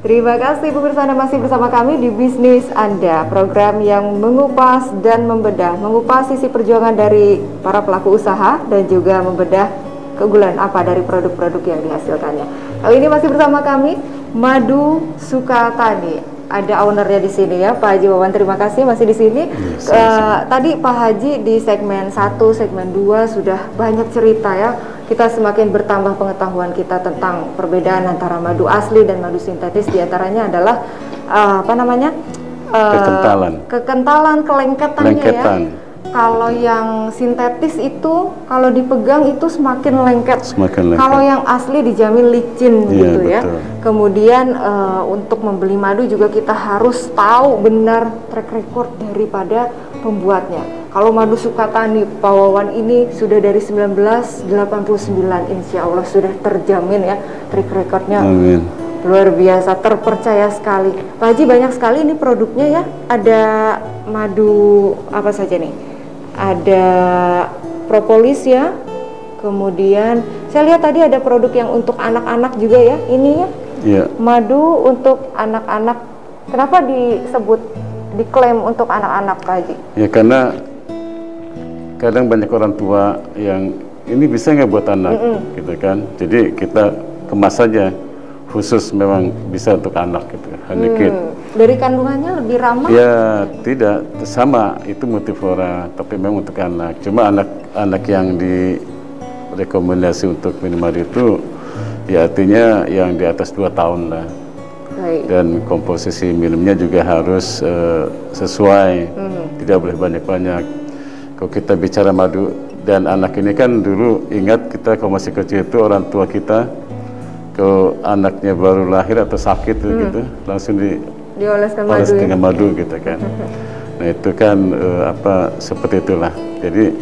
Terima kasih pemirsa, Anda masih bersama kami di Bisnis Anda, program yang mengupas dan mengupas sisi perjuangan dari para pelaku usaha dan juga membedah keunggulan apa dari produk-produk yang dihasilkannya. Kali ini masih bersama kami Madu Sukatani. Ada ownernya di sini ya, Pak Haji Wawan. Terima kasih masih di sini. Tadi Pak Haji di segmen 1, segmen 2 sudah banyak cerita ya. Kita semakin bertambah pengetahuan kita tentang perbedaan antara madu asli dan madu sintetis. Di antaranya adalah kekentalan, kelengketannya ya. Kalau yang sintetis itu kalau dipegang itu semakin lengket. Kalau yang asli dijamin licin gitu ya. Kemudian untuk membeli madu juga kita harus tahu benar track record daripada pembuatnya. Kalau Madu Sukatani Pak Wawan ini sudah dari 1989, insya Allah sudah terjamin ya track recordnya. Amin. Luar biasa, terpercaya sekali. Pak Haji, banyak sekali ini produknya ya. Ada madu apa saja nih? Ada propolis ya. Kemudian saya lihat tadi ada produk yang untuk anak-anak juga ya. Ini ya. Iya. Madu untuk anak-anak. Kenapa disebut diklaim untuk anak-anak, Pak Haji? Ya karena kadang banyak orang tua yang ini bisa nggak buat anak, gitu kan. Jadi kita kemas saja khusus memang bisa untuk anak gitu, Honeycade. Dari kandungannya lebih ramah? Ya tidak, sama itu multiflora, tapi memang untuk anak. Cuma anak-anak yang direkomendasi untuk minum madu itu, ya artinya yang di atas 2 tahun lah. Baik. Dan komposisi minumnya juga harus sesuai, tidak boleh banyak-banyak. Kalau kita bicara madu dan anak ini kan dulu ingat kita kalau masih kecil itu orang tua kita kalau anaknya baru lahir atau sakit gitu langsung dioleskan madu dengan ya? madu gitu kan. Nah itu kan seperti itulah. Jadi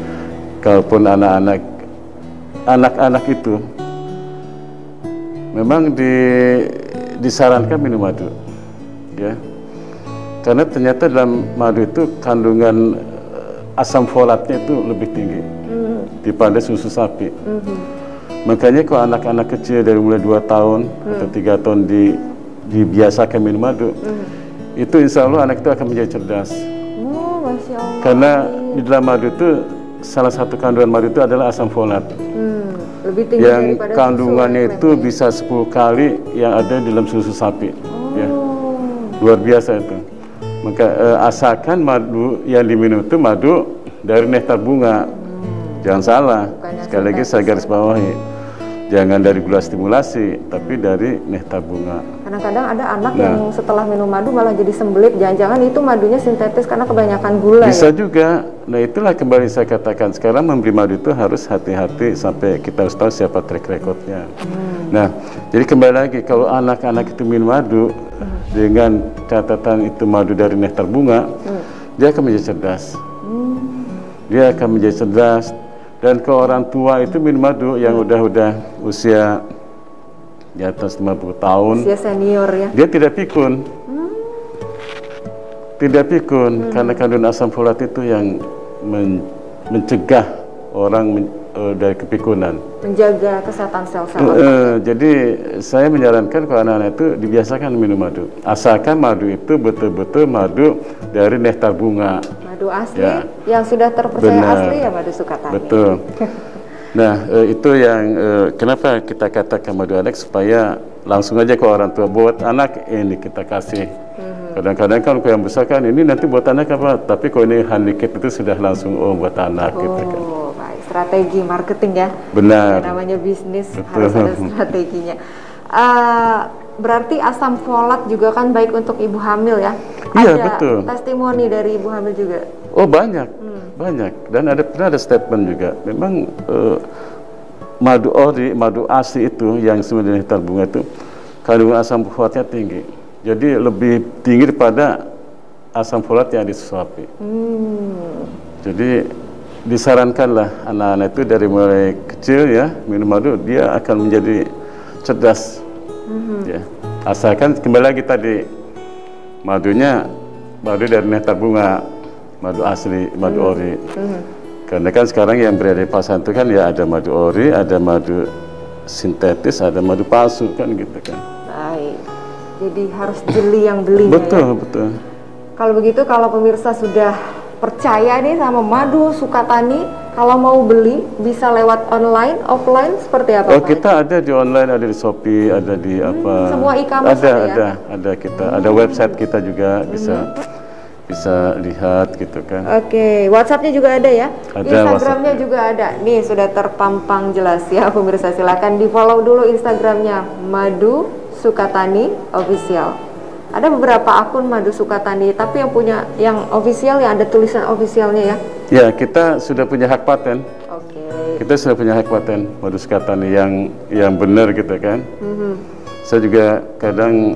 kalaupun anak-anak itu memang disarankan minum madu ya, karena ternyata dalam madu itu kandungan asam folatnya itu lebih tinggi daripada susu sapi. Makanya kalau anak-anak kecil dari mulai 2 tahun atau 3 tahun dibiasakan minum madu, itu insya Allah anak itu akan menjadi cerdas. Masya Allah. Karena di dalam madu itu salah satu kandungan madu itu adalah asam folat. Lebih tinggi yang daripada kandungannya susu itu bisa 10 kali yang ada di dalam susu sapi. Ya. Luar biasa itu. Maka asalkan madu yang diminum itu madu dari nektar bunga. Jangan salah. Sekali lagi saya garis bawahi. Jangan dari gula stimulasi, tapi dari nektar bunga. Kadang-kadang ada anak yang setelah minum madu malah jadi sembelit. Jangan-jangan itu madunya sintetis karena kebanyakan gula. Bisa ya? juga. Nah itulah kembali saya katakan sekarang membeli madu itu harus hati-hati sampai kita harus tahu siapa track recordnya. Nah jadi kembali lagi kalau anak-anak itu minum madu dengan catatan itu madu dari nektar bunga, dia akan menjadi cerdas. Dia akan menjadi cerdas. Dan ke orang tua itu minum madu yang udah usia di atas 50 tahun, usia senior ya, dia tidak pikun. Tidak pikun karena kandungan asam folat itu yang mencegah orang dari kepikunan, menjaga kesehatan sel-sel. Jadi saya menyarankan kalau anak-anak itu dibiasakan minum madu, asalkan madu itu betul-betul madu dari nektar bunga, madu asli ya, yang sudah terpercaya asli ya Madu Sukatani. Betul. Nah itu yang kenapa kita katakan madu anak, supaya langsung aja ke orang tua buat anak ini kita kasih. Kadang-kadang kan yang besar kan ini nanti buat anak apa, tapi kalau ini Honeycade itu sudah langsung buat anak gitu kan. Baik, strategi marketing ya. Benar. Ya, namanya bisnis harus ada strateginya. Berarti asam folat juga kan baik untuk ibu hamil ya? Iya, ada betul. Testimoni dari ibu hamil juga? Oh banyak, banyak. Dan pernah ada statement juga. Memang madu ori, madu asli itu yang sebenarnya nektar bunga itu kandungan asam folatnya tinggi. Jadi lebih tinggi daripada asam folat yang disuapi. Jadi disarankanlah anak-anak itu dari mulai kecil ya minum madu, dia akan menjadi cerdas. Ya. Asalkan kembali lagi tadi madunya madu dari nektar bunga, madu asli, madu ori. Karena kan sekarang yang berada di pasaran itu kan ya ada madu ori, ada madu sintetis, ada madu palsu kan gitu kan. Baik. Jadi harus jeli yang belinya. Betul, ya? betul. Kalau begitu, kalau pemirsa sudah percaya nih sama madu Sukatani, kalau mau beli bisa lewat online, offline seperti apa? Oh, kita ada di online, ada di Shopee, ada di apa? Semua e-commerce ada kita, ada website kita juga bisa lihat gitu kan. Oke, WhatsApp-nya juga ada ya? Ada, Instagram-nya juga ada. Nih sudah terpampang jelas ya pemirsa, silakan di-follow dulu Instagram-nya Madu Sukatani Official. Ada beberapa akun Madu Sukatani, tapi yang official yang ada tulisan officialnya ya? Ya, kita sudah punya hak paten. Oke. Kita sudah punya hak paten Madu Sukatani yang benar gitu kan. Saya juga kadang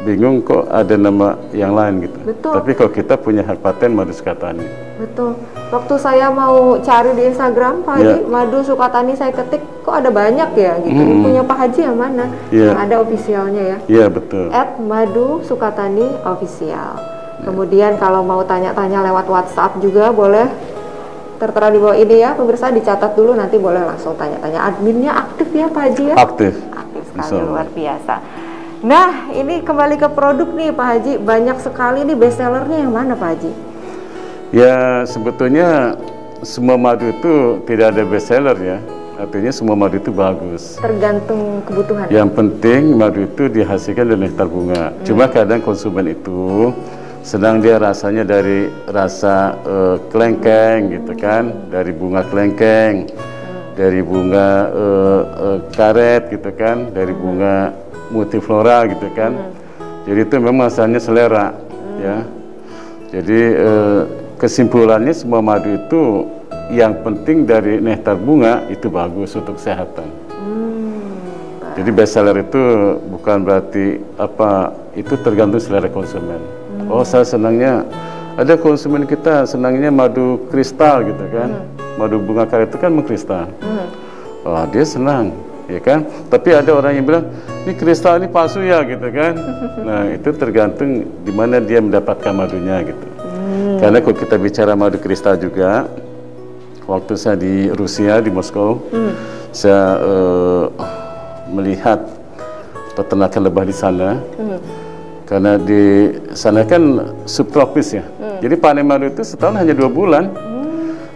bingung kok ada nama yang lain gitu. Betul. Tapi kalau kita punya hak paten Madu Sukatani. Betul. Waktu saya mau cari di Instagram Pak Haji, Madu Sukatani, saya ketik kok ada banyak ya gitu. Punya Pak Haji yang mana? Yang ada officialnya ya? Iya, betul. @Madu Sukatani Official. Kemudian kalau mau tanya-tanya lewat WhatsApp juga boleh, tertera di bawah ini ya pemirsa, dicatat dulu, nanti boleh langsung tanya-tanya. Adminnya aktif ya Pak Haji ya? Aktif. Aktif sekali, luar biasa. Nah, ini kembali ke produk nih Pak Haji, banyak sekali nih bestsellernya yang mana Pak Haji? Ya, sebetulnya semua madu itu tidak ada bestseller ya. Artinya semua madu itu bagus. Tergantung kebutuhan. Yang penting madu itu dihasilkan dari nektar bunga. Cuma kadang konsumen itu senang dia rasanya dari rasa kelengkeng gitu kan, dari bunga kelengkeng, dari bunga karet gitu kan, dari bunga multiflora gitu kan. Jadi itu memang asalnya selera ya. Jadi kesimpulannya semua madu itu yang penting dari nektar bunga itu bagus untuk kesehatan. Jadi bestseller itu bukan berarti apa, itu tergantung selera konsumen. Oh, saya senangnya, ada konsumen kita senangnya madu kristal gitu kan. Madu bunga karet itu kan mengkristal. Oh, dia senang. Ya kan, tapi ada orang yang bilang ini kristal ini palsu ya gitu kan. Nah, itu tergantung di mana dia mendapatkan madunya gitu. Karena kalau kita bicara madu kristal juga, waktu saya di Rusia, di Moskow, saya melihat peternakan lebah di sana. Karena di sana kan subtropis ya. Jadi panen madu itu setahun hanya 2 bulan.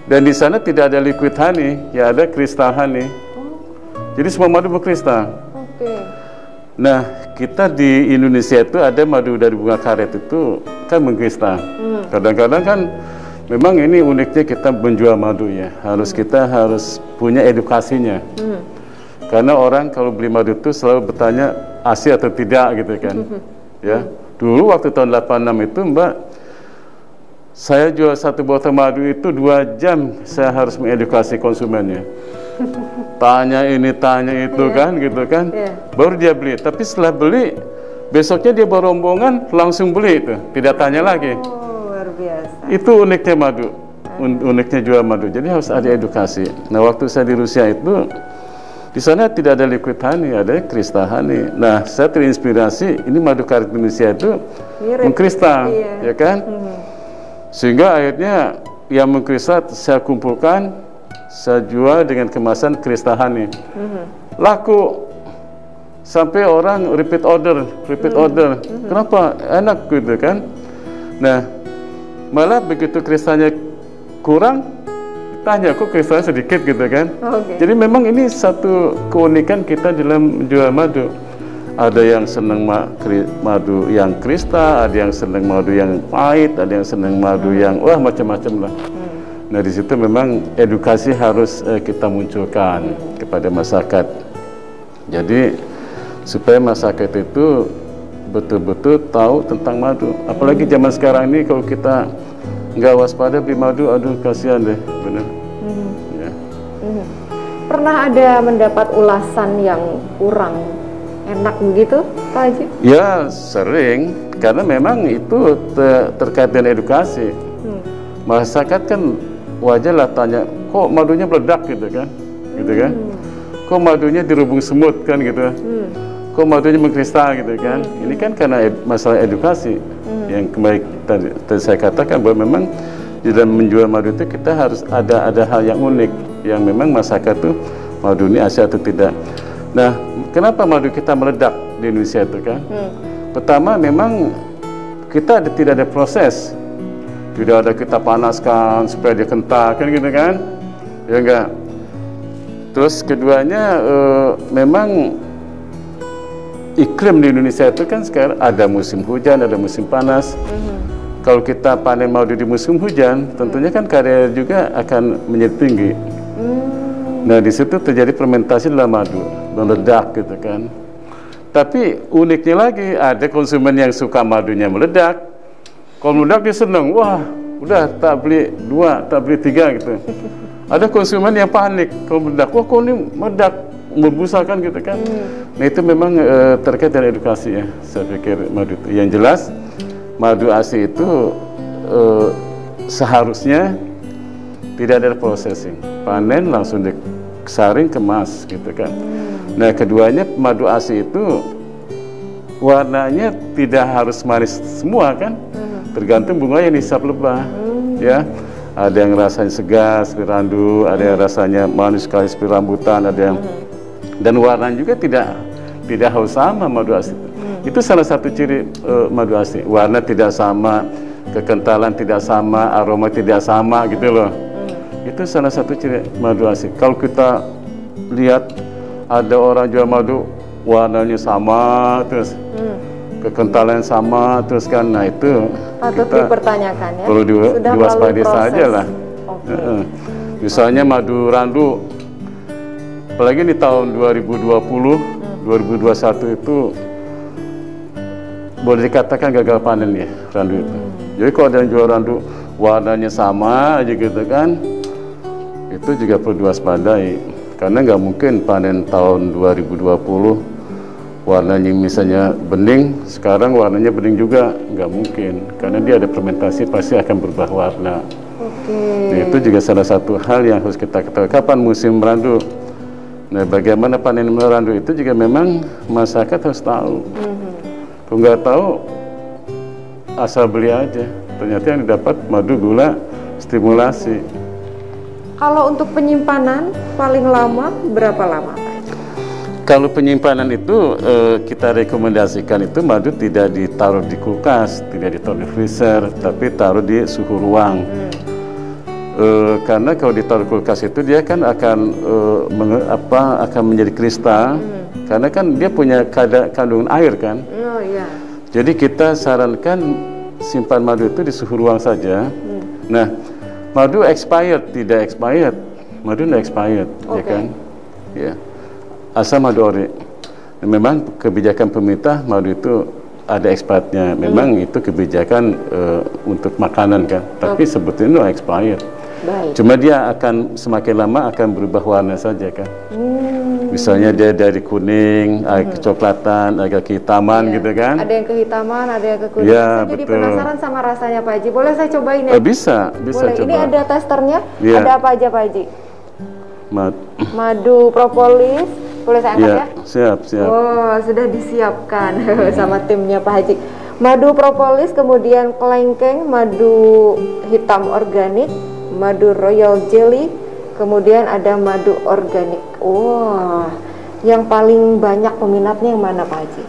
Dan di sana tidak ada liquid honey, ya ada kristal honey. Jadi semua madu berkristal. Nah, kita di Indonesia itu ada madu dari bunga karet itu kan mengkristal. Kadang-kadang kan memang ini uniknya kita menjual madu ya. Kita harus punya edukasinya. Karena orang kalau beli madu itu selalu bertanya asli atau tidak gitu kan. Ya. Dulu waktu tahun 86 itu Mbak, saya jual 1 botol madu itu 2 jam saya harus mengedukasi konsumennya. Tanya ini, tanya itu kan, gitu kan. Baru dia beli. Tapi setelah beli, besoknya dia bawa rombongan langsung beli itu, tidak tanya lagi. Luar biasa. Itu uniknya madu, uniknya jual madu. Jadi harus ada edukasi. Nah, waktu saya di Rusia itu, di sana tidak ada liquid honey, ada kristal honey. Nah, saya terinspirasi, ini madu karet Indonesia itu mengkristal, ya kan? Sehingga akhirnya yang mengkristal saya kumpulkan, saya jual dengan kemasan kristal honey. Laku sampai orang repeat order. Kenapa? Enak gitu kan. Nah, malah begitu kristalnya kurang, tanya kok kristalnya sedikit gitu kan. Jadi memang ini satu keunikan kita dalam menjual madu. Ada yang senang madu yang kristal, ada yang senang madu yang pahit, ada yang senang madu yang wah macam-macam lah. Nah, di situ memang edukasi harus kita munculkan kepada masyarakat. Jadi supaya masyarakat itu betul-betul tahu tentang madu. Apalagi zaman sekarang ini kalau kita nggak waspada beli madu, aduh kasihan deh, benar. Ya. Pernah ada mendapat ulasan yang kurang enak begitu, Pak Haji? Ya sering, karena memang itu terkait dengan edukasi. Masyarakat kan wajarlah tanya, kok madunya meledak gitu kan, kok madunya dirubung semut kan gitu, kok madunya mengkristal gitu kan. Ini kan karena masalah edukasi yang kembali tadi saya katakan bahwa memang di dalam menjual madu itu kita harus ada hal yang unik yang memang masyarakat tuh madu ini asli atau tidak. Nah, kenapa madu kita meledak di Indonesia itu kan. Pertama memang kita tidak ada proses, tidak ada kita panaskan supaya dia kental kan gitu kan, ya enggak. Terus keduanya memang iklim di Indonesia itu kan sekarang ada musim hujan, ada musim panas. Kalau kita panen madu di musim hujan, tentunya kan kadar juga akan menjadi tinggi. Nah di situ terjadi fermentasi dalam madu, meledak gitu kan. Tapi uniknya lagi ada konsumen yang suka madunya meledak. Kalau meledak dia senang, wah udah tak beli 2, tak beli 3 gitu. Ada konsumen yang panik kalau meledak, wah kok ini meledak, membusakan gitu kan. Nah itu memang terkait dengan edukasi ya, saya pikir madu itu. Yang jelas madu ASI itu seharusnya tidak ada processing, panen langsung disaring kemas gitu kan. Nah keduanya madu ASI itu warnanya tidak harus manis semua kan, tergantung bunga yang dihisap lebah ya. Ada yang rasanya segar seperti randu, ada yang rasanya manis sekali seperti rambutan, ada yang dan warnanya juga tidak harus sama madu ASI itu. Itu salah satu ciri madu ASI, warna tidak sama, kekentalan tidak sama, aroma tidak sama gitu loh. Itu salah satu ciri madu ASI. Kalau kita lihat ada orang jual madu warnanya sama terus kekentalan sama terus kan, nah itu patut dipertanyakan ya, perlu diwaspadai saja lah. Misalnya madu randu, apalagi di tahun 2020 2021 itu boleh dikatakan gagal panen ya randu itu. Jadi kalau ada yang jual randu warnanya sama aja gitu kan, itu juga perlu diwaspadai, karena nggak mungkin panen tahun 2020 warnanya misalnya bening, sekarang warnanya bening juga, nggak mungkin, karena dia ada fermentasi pasti akan berubah warna. Nah, itu juga salah satu hal yang harus kita ketahui, kapan musim randu. Nah bagaimana panen randu itu juga memang masyarakat harus tahu. Kalau nggak tahu asal beli aja, ternyata yang didapat madu gula stimulasi. Kalau untuk penyimpanan paling lama berapa lama Pak? Kalau penyimpanan itu kita rekomendasikan itu madu tidak ditaruh di kulkas, tidak ditaruh di freezer, tapi taruh di suhu ruang. Karena kalau ditaruh kulkas itu dia kan akan akan menjadi kristal, karena kan dia punya kandungan air kan. Oh iya. Jadi kita sarankan simpan madu itu di suhu ruang saja. Nah, madu expired tidak expired, madu tidak expired, ya kan? Ya, asal madu ori. Memang kebijakan pemerintah madu itu ada expirednya. Memang itu kebijakan untuk makanan kan, tapi sebetulnya expired. Baik. Cuma dia akan semakin lama akan berubah warna saja kan. Misalnya dia dari kuning, agak kecoklatan, agak kehitaman gitu kan. Ada yang kehitaman, ada yang kekuningan. Ya, saya jadi penasaran sama rasanya Pak Haji. Boleh saya cobain ya? Bisa boleh. Coba. Ini ada testernya. Ya. Ada apa aja Pak Haji? Madu propolis. Boleh saya angkat ya? Siap. Oh, sudah disiapkan sama timnya Pak Haji. Madu propolis, kemudian kelengkeng, madu hitam organik, madu royal jelly, kemudian ada madu organik. Wah, yang paling banyak peminatnya yang mana Pak Haji?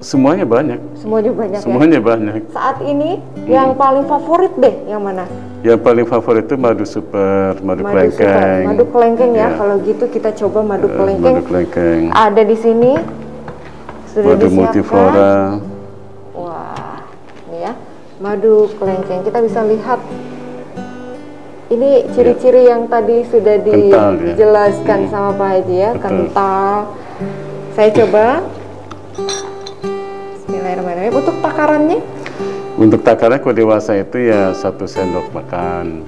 Semuanya banyak. Semuanya banyak. Semuanya ya? banyak. Saat ini yang paling favorit deh yang mana? Yang paling favorit itu madu super, madu kelengkeng. Madu kelengkeng ya. Kalau gitu kita coba madu kelengkeng. Madu kelengkeng. Ada di sini. Sudah madu multiflora. Wah, ini ya. Madu kelengkeng. Kita bisa lihat. Ini ciri-ciri yang tadi sudah dijelaskan sama Pak Haji ya. Kental. Saya coba. Bismillahirrahmanirrahim. Untuk takarannya? Untuk takaran kalau dewasa itu ya 1 sendok makan.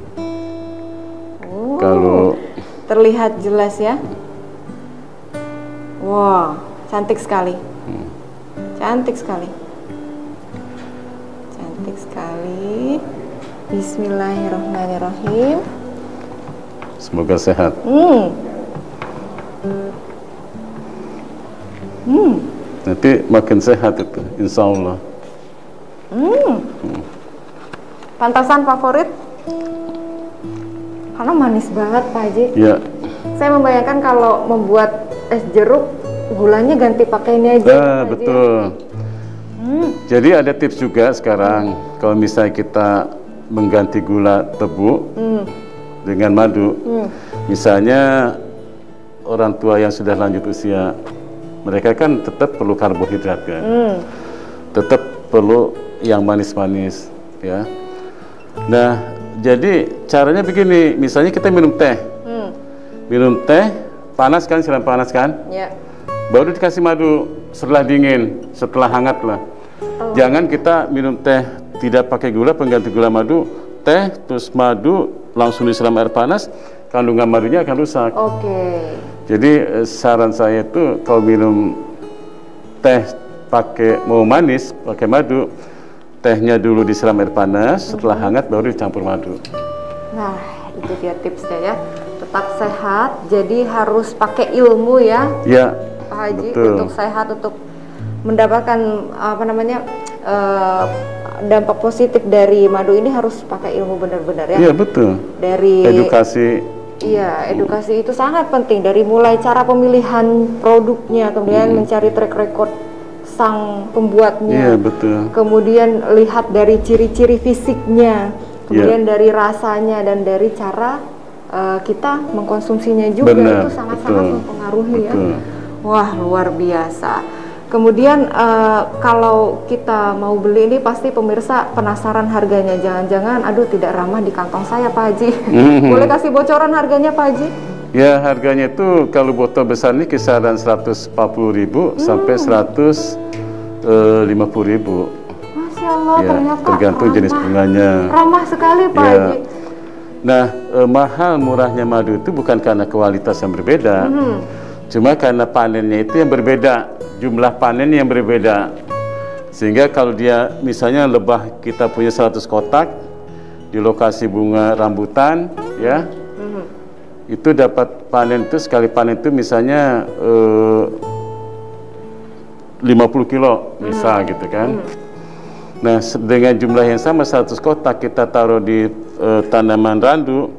Kalau terlihat jelas ya. Wah, cantik sekali. Cantik sekali. Cantik sekali. Bismillahirrahmanirrahim. Semoga sehat. Nanti makin sehat itu, insya Allah. Pantasan favorit? Karena manis banget Pak Haji. Ya. Saya membayangkan kalau membuat es jeruk gulanya ganti pakai ini aja. Betul. Jadi ada tips juga sekarang, kalau misalnya kita mengganti gula tebu dengan madu, misalnya orang tua yang sudah lanjut usia, mereka kan tetap perlu karbohidrat kan, tetap perlu yang manis-manis, ya. Nah, jadi caranya begini, misalnya kita minum teh, panas kan, siram panas kan, baru dikasih madu setelah dingin, setelah hangat lah. Jangan kita minum teh tidak pakai gula, pengganti gula madu, teh terus madu langsung disiram air panas, kandungan madunya akan rusak. Jadi saran saya itu kalau minum teh mau manis pakai madu, tehnya dulu disiram air panas, setelah hangat baru dicampur madu. Nah, itu dia tipsnya ya. Tetap sehat, jadi harus pakai ilmu ya. Ya, Pak Haji, betul. Untuk sehat, untuk mendapatkan dampak positif dari madu ini harus pakai ilmu benar-benar ya. Iya, betul. Dari edukasi. Iya, edukasi itu sangat penting, dari mulai cara pemilihan produknya, kemudian mencari track record sang pembuatnya. Iya, betul. Kemudian lihat dari ciri-ciri fisiknya, kemudian dari rasanya dan dari cara kita mengkonsumsinya juga. Benar, itu sangat-sangat mempengaruhi ya. Wah, luar biasa. Kemudian kalau kita mau beli ini pasti pemirsa penasaran harganya. Jangan-jangan aduh tidak ramah di kantong saya Pak Haji. Boleh kasih bocoran harganya Pak Haji? Ya, harganya itu kalau botol besar ini kisaran 140.000 sampai 150.000. Masya Allah, ya, ternyata tergantung ramah, jenis bunganya. Ramah sekali Pak Haji. Nah, mahal murahnya madu itu bukan karena kualitas yang berbeda, cuma karena panennya itu yang berbeda. Jumlah panen yang berbeda, sehingga kalau dia misalnya lebah kita punya 100 kotak di lokasi bunga rambutan ya, itu dapat panen itu sekali panen itu misalnya 50 kilo misal gitu kan. Nah, dengan jumlah yang sama 100 kotak kita taruh di tanaman randu,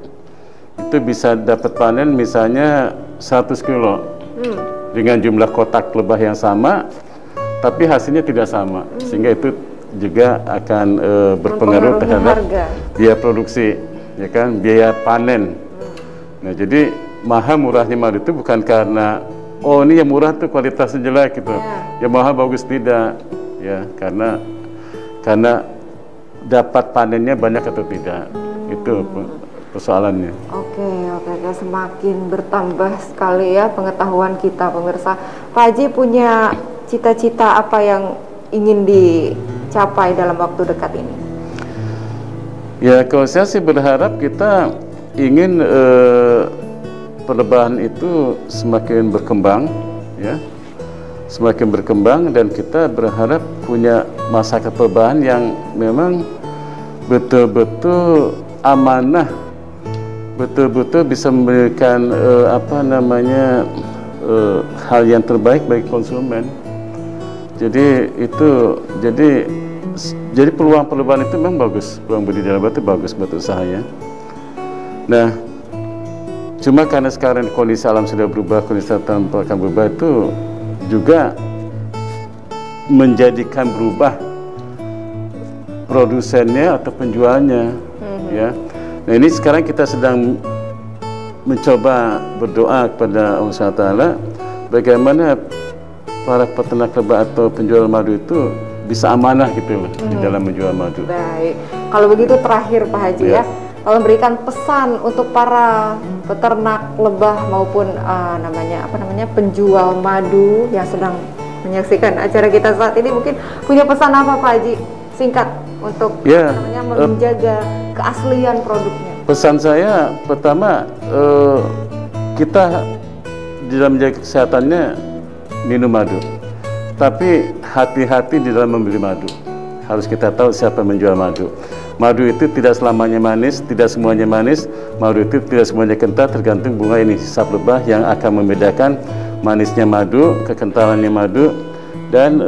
itu bisa dapat panen misalnya 100 kilo. Dengan jumlah kotak lebah yang sama, tapi hasilnya tidak sama, sehingga itu juga akan berpengaruh terhadap biaya produksi, ya kan, biaya panen. Nah, jadi mahal murahnya madu itu bukan karena oh ini yang murah tuh kualitasnya jelek gitu, yang mahal bagus, tidak, ya, karena dapat panennya banyak atau tidak, itu persoalannya. Oke, semakin bertambah sekali ya pengetahuan kita pemirsa. Pak Haji punya cita-cita apa yang ingin dicapai dalam waktu dekat ini? Ya, kalau saya sih berharap kita ingin perlebahan itu semakin berkembang, ya, semakin berkembang, dan kita berharap punya masyarakat perlebahan yang memang betul-betul amanah, betul-betul bisa memberikan hal yang terbaik bagi konsumen. Jadi peluang perlebahan itu memang bagus, peluang budidaya lebah itu bagus buat usahanya. Nah, cuma karena sekarang kondisi alam sudah berubah, kondisi alam akan berubah, itu juga menjadikan berubah produsennya atau penjualnya, ya. Nah, ini sekarang kita sedang mencoba berdoa kepada Allah SWT bagaimana para peternak lebah atau penjual madu itu bisa amanah gitu loh di dalam menjual madu. Baik, kalau begitu terakhir Pak Haji ya, kalau memberikan pesan untuk para peternak lebah maupun penjual madu yang sedang menyaksikan acara kita saat ini, mungkin punya pesan apa Pak Haji? Singkat untuk menjaga keaslian produknya. Pesan saya pertama, kita di dalam menjaga kesehatannya minum madu, tapi hati-hati di dalam membeli madu. Harus kita tahu siapa menjual madu. Madu itu tidak selamanya manis, tidak semuanya manis. Madu itu tidak semuanya kental, tergantung bunga ini sisap lebah yang akan membedakan manisnya madu, kekentalannya madu, dan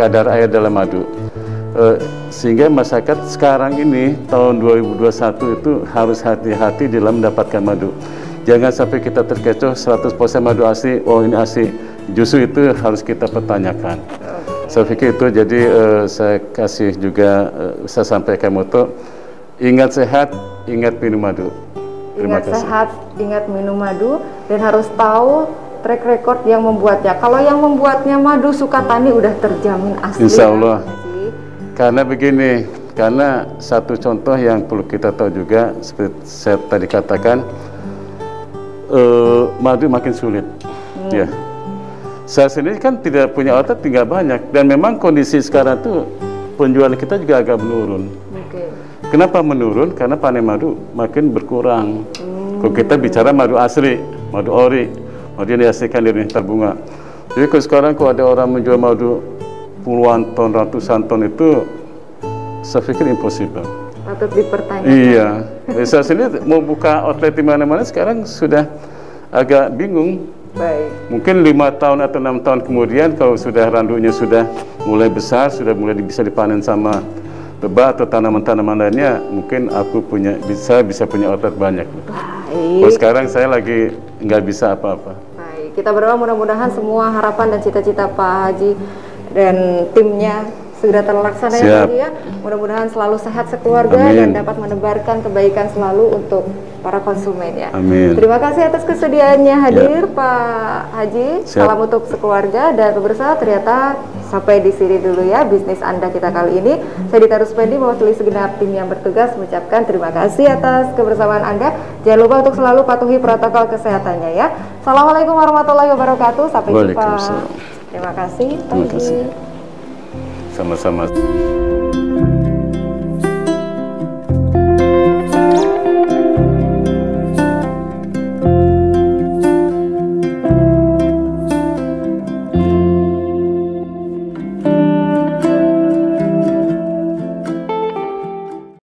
kadar air dalam madu. Sehingga masyarakat sekarang ini tahun 2021 itu harus hati-hati dalam mendapatkan madu. jangan sampai kita terkecoh 100% madu asli, oh ini asli. Justru itu harus kita pertanyakan. Saya pikir itu, jadi saya kasih juga, saya sampaikan moto, ingat sehat, ingat minum madu. Ingat sehat, ingat minum madu, dan harus tahu track record yang membuatnya. Kalau yang membuatnya Madu Sukatani udah terjamin asli. Insya Allah. Karena begini, karena satu contoh yang perlu kita tahu juga, seperti saya tadi katakan, madu makin sulit. Ya. Saya sendiri kan tidak punya outlet, tinggal banyak, dan memang kondisi sekarang tuh penjualan kita juga agak menurun. Kenapa menurun? Karena panen madu makin berkurang. Kalau kita bicara madu asli, madu ori, madu yang dihasilkan dari nektar bunga. Jadi kalau sekarang kalau ada orang menjual madu puluhan ton, ratusan ton, itu saya pikir impossible. Patut dipertanyakan. Iya. Saya sendiri mau buka outlet di mana-mana sekarang sudah agak bingung. Baik. Mungkin 5 tahun atau 6 tahun kemudian kalau sudah randunya sudah mulai besar, sudah mulai bisa dipanen sama lebah atau tanaman-tanaman lainnya, mungkin aku bisa punya outlet banyak. Baik. Kalau sekarang saya lagi nggak bisa apa-apa. Baik, kita berdoa mudah-mudahan semua harapan dan cita-cita Pak Haji dan timnya segera terlaksana. Siap. Ya Pak Haji ya. Mudah-mudahan selalu sehat sekeluarga. Amin. Dan dapat menebarkan kebaikan selalu untuk para konsumen ya. Amin. Terima kasih atas kesediaannya hadir Pak Haji. Siap. Salam untuk sekeluarga dan pemirsa, ternyata sampai di sini dulu ya bisnis Anda kita kali ini. Saya Dita Ruspendi mewakili segenap tim yang bertugas mengucapkan terima kasih atas kebersamaan Anda. Jangan lupa untuk selalu patuhi protokol kesehatannya ya. Assalamualaikum warahmatullahi wabarakatuh. Sampai jumpa. Waalaikumsalam. Terima kasih Pak Terima Haji. kasih. Sama-sama.